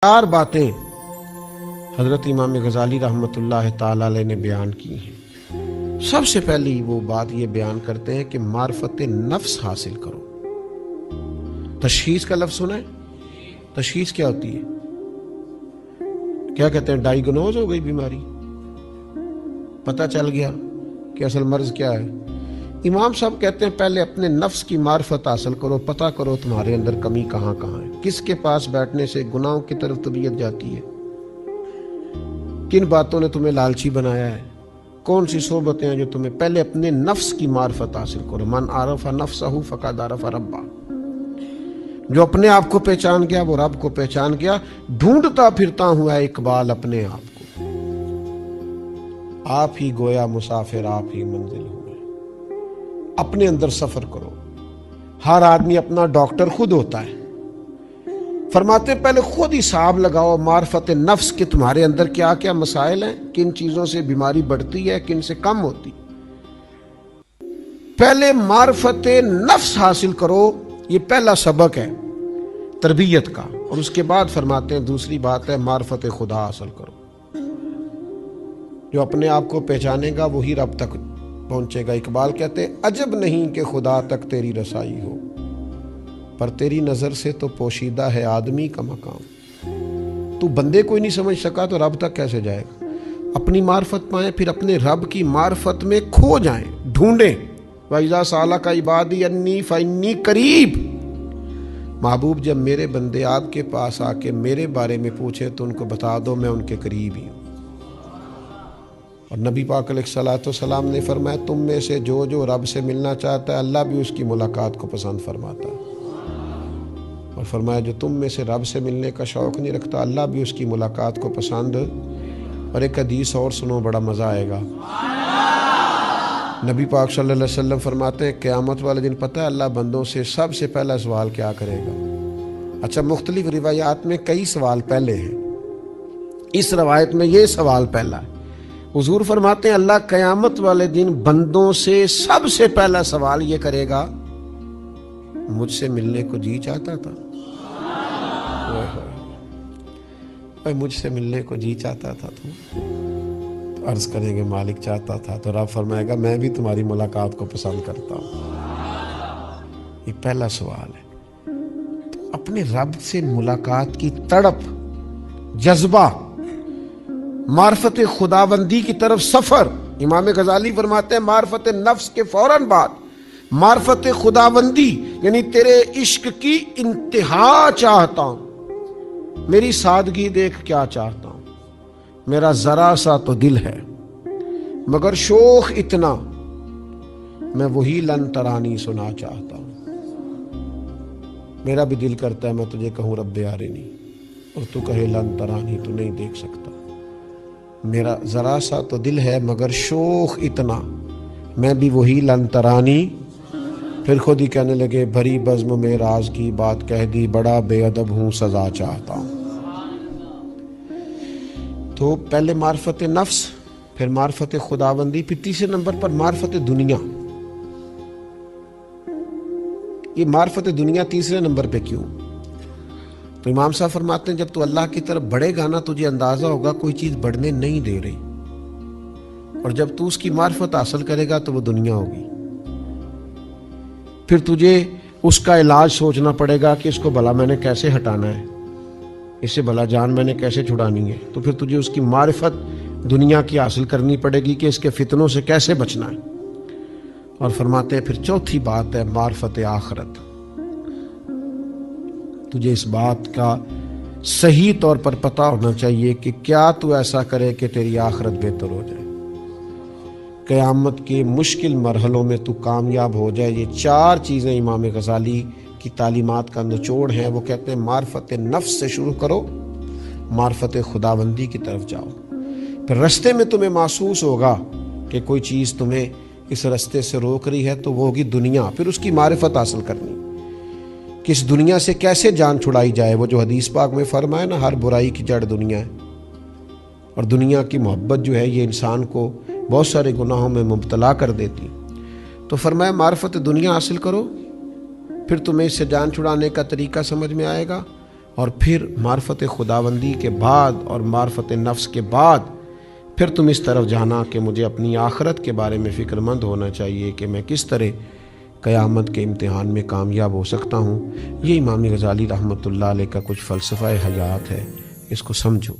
चार बातें हज़रत इमाम गज़ाली रहमतुल्लाह ताला अलैह ने बयान की हैं। सबसे पहली वो बात ये बयान करते हैं कि मार्फत नफ्स हासिल करो। तशखीस का लफ्ज़ सुना है? तशखीस क्या होती है? क्या कहते हैं? डायग्नोज हो गई बीमारी, पता चल गया कि असल मर्ज क्या है। इमाम साहब कहते हैं पहले अपने नफ्स की मार्फत हासिल करो, पता करो तुम्हारे अंदर कमी कहाँ कहाँ है, किसके पास बैठने से गुनाहों की तरफ तबीयत जाती है, किन बातों ने तुम्हें लालची बनाया है, कौन सी सोबतें हैं जो तुम्हें। पहले अपने नफ्स की मार्फत हासिल करो। मन आरफा नफ्सहू फक़द आरफा रब्बा। जो अपने आप को पहचान गया वो रब को पहचान गया। ढूंढता फिरता हुआ इकबाल अपने आप को, आप ही गोया मुसाफिर आप ही मंजिल हुए। अपने अंदर सफर करो। हर आदमी अपना डॉक्टर खुद होता है। फरमाते पहले खुद हिसाब लगाओ मार्फत नफ्स के तुम्हारे अंदर क्या क्या मसाइल हैं, किन चीजों से बीमारी बढ़ती है, किन से कम होती। पहले मार्फत नफ्स हासिल करो, ये पहला सबक है तरबियत का। और उसके बाद फरमाते हैं दूसरी बात है मार्फत खुदा हासिल करो। जो अपने आप को पहचानेगा वही रब तक पहुंचेगा। इकबाल कहते हैं अजब नहीं कि खुदा तक तेरी रसाई हो, पर तेरी नजर से तो पोशीदा है आदमी का मकाम। तू बंदे कोई नहीं समझ सका तो रब तक कैसे जाएगा। अपनी मार्फत पाएं, फिर अपने रब की मार्फत में खो जाएं, ढूंढें। वइज़ा साला का इबादी अन्नी फइन्नी करीब। महबूब जब मेरे बंदे आपके पास आके मेरे बारे में पूछे तो उनको बता दो मैं उनके करीब ही हूँ। और नबी पाक अलैहिस्सलाम ने फरमाया तुम में से जो जो रब से मिलना चाहता है अल्लाह भी उसकी मुलाकात को पसंद फरमाता है। और फरमाया जो तुम में से रब से मिलने का शौक़ नहीं रखता अल्लाह भी उसकी मुलाकात को पसंद। और एक हदीस और सुनो, बड़ा मज़ा आएगा। नबी पाक सल्लल्लाहु अलैहि वसल्लम फरमाते हैं क़यामत वाले दिन पता है अल्लाह बंदों से सबसे पहला सवाल क्या करेगा। अच्छा, मुख्तलिफ रिवायात में कई सवाल पहले हैं, इस रवायत में ये सवाल पहला है। हुजूर फरमाते हैं अल्लाह क़यामत वाले दिन बंदों से सबसे पहला सवाल ये करेगा मुझसे मिलने को जी चाहता था। मुझसे मिलने को जी चाहता था तो अर्ज करेंगे मालिक चाहता था। तो रब फरमाएगा मैं भी तुम्हारी मुलाकात को पसंद करता हूँ। ये पहला सवाल है। तो अपने रब से मुलाकात की तड़प, जज्बा, मार्फत खुदाबंदी की तरफ सफर। इमाम गजाली फरमाते हैं मार्फत नफ्स के फौरन बाद मार्फत खुदाबंदी, यानी तेरे इश्क की इंतहा चाहता हूं। मेरी सादगी देख क्या चाहता हूं, मेरा जरा सा तो दिल है मगर शोख इतना, मैं वही लन तरानी सुना चाहता हूं। मेरा भी दिल करता है मैं तुझे कहूं रब्बे आरिनी और तू कहे लन तरानी, तू नहीं देख सकता। मेरा जरा सा तो दिल है मगर शोख इतना, मैं भी वही लन तरानी। फिर खुद ही कहने लगे भरी बज़्म में राज की बात कह दी, बड़ा बेअदब हूं सजा चाहता हूं। तो पहले मार्फत नफ्स, फिर मार्फत खुदाबंदी, फिर तीसरे नंबर पर मार्फत दुनिया। ये मार्फत दुनिया तीसरे नंबर पे क्यों? तो इमाम साहब फरमाते हैं जब तू अल्लाह की तरफ बढ़ेगा ना तुझे अंदाजा होगा कोई चीज बढ़ने नहीं दे रही। और जब तू उसकी मार्फत हासिल करेगा तो वो दुनिया होगी। फिर तुझे उसका इलाज सोचना पड़ेगा कि इसको भला मैंने कैसे हटाना है, इससे भला जान मैंने कैसे छुड़ानी है। तो फिर तुझे उसकी मारिफत दुनिया की हासिल करनी पड़ेगी कि इसके फितनों से कैसे बचना है। और फरमाते हैं फिर चौथी बात है मारिफत आखिरत। तुझे इस बात का सही तौर पर पता होना चाहिए कि क्या तू ऐसा करे कि तेरी आखिरत बेहतर हो जाए, क़यामत के मुश्किल मरहलों में तू कामयाब हो जाए। ये चार चीज़ें इमाम गज़ाली की तालीमात का निचोड़ हैं। वो कहते हैं मार्फत नफ्स से शुरू करो, मार्फत खुदाबंदी की तरफ जाओ। फिर रास्ते में तुम्हें महसूस होगा कि कोई चीज़ तुम्हें इस रास्ते से रोक रही है तो वो होगी दुनिया। फिर उसकी मारिफत हासिल करनी कि इस दुनिया से कैसे जान छुड़ाई जाए। वो जो हदीस पाक में फरमाया ना हर बुराई की जड़ दुनिया है। और दुनिया की मोहब्बत जो है ये इंसान को बहुत सारे गुनाहों में मुब्तला कर देती। तो फरमाया मार्फत दुनिया हासिल करो, फिर तुम्हें इससे जान छुड़ाने का तरीका समझ में आएगा। اور پھر معرفت خداوندی کے بعد اور معرفت نفس کے بعد پھر تم اس طرف جانا کہ مجھے اپنی آخرت کے بارے میں فکر مند ہونا چاہیے کہ میں کس طرح قیامت کے امتحان میں کامیاب ہو سکتا ہوں۔ یہ امام غزالی رحمۃ اللہ علیہ کا کچھ فلسفہ حیات ہے، اس کو سمجھو۔